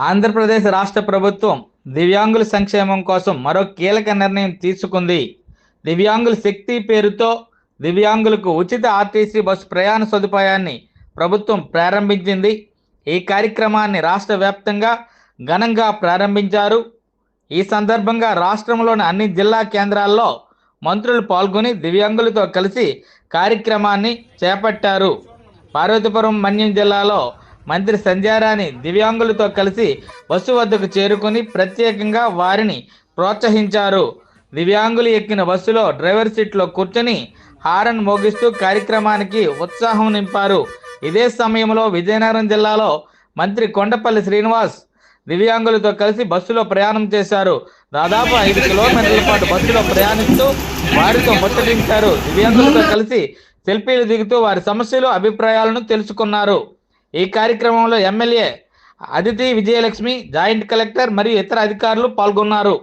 ఆంధ్రప్రదేశ్ రాష్ట్ర ప్రభుత్వం దివ్యాంగుల సంక్షేమం కోసం మరో కీలక నిర్ణయం తీసుకుంది. దివ్యాంగుల శక్తి పేరుతో దివ్యాంగులకు ఉచిత ఆర్టీసీ బస్సు ప్రయాణ సదుపాయాన్ని ప్రభుత్వం ప్రారంభించింది. ఈ కార్యక్రమాన్ని రాష్ట్ర వ్యాప్తంగా ఘనంగా ప్రారంభించారు. ఈ సందర్భంగా రాష్ట్రంలోని అన్ని జిల్లా కేంద్రాల్లో మంత్రులు పాల్గొని దివ్యాంగులతో కలిసి కార్యక్రమాన్ని చేపట్టారు. పార్వతీపురం మన్యం జిల్లాలో మంత్రి సంధ్యారాణి దివ్యాంగులతో కలిసి బస్సు వద్దకు చేరుకుని ప్రత్యేకంగా వారిని ప్రోత్సహించారు. దివ్యాంగులు ఎక్కిన బస్సులో డ్రైవర్ సీట్లో కూర్చొని హారన్ మోగిస్తూ కార్యక్రమానికి ఉత్సాహం నింపారు. ఇదే సమయంలో విజయనగరం జిల్లాలో మంత్రి కొండపల్లి శ్రీనివాస్ దివ్యాంగులతో కలిసి బస్సులో ప్రయాణం చేశారు. దాదాపు 5 కిలోమీటర్ల పాటు బస్సులో ప్రయాణిస్తూ వారితో ముచ్చటించారు. దివ్యాంగులతో కలిసి సెల్ఫీలు దిగుతూ వారి సమస్యలు, అభిప్రాయాలను తెలుసుకున్నారు. ఈ కార్యక్రమంలో MLA Aditi Vijayalakshmi, joint collector మరియు ఇతర అధికారులు పాల్గొన్నారు.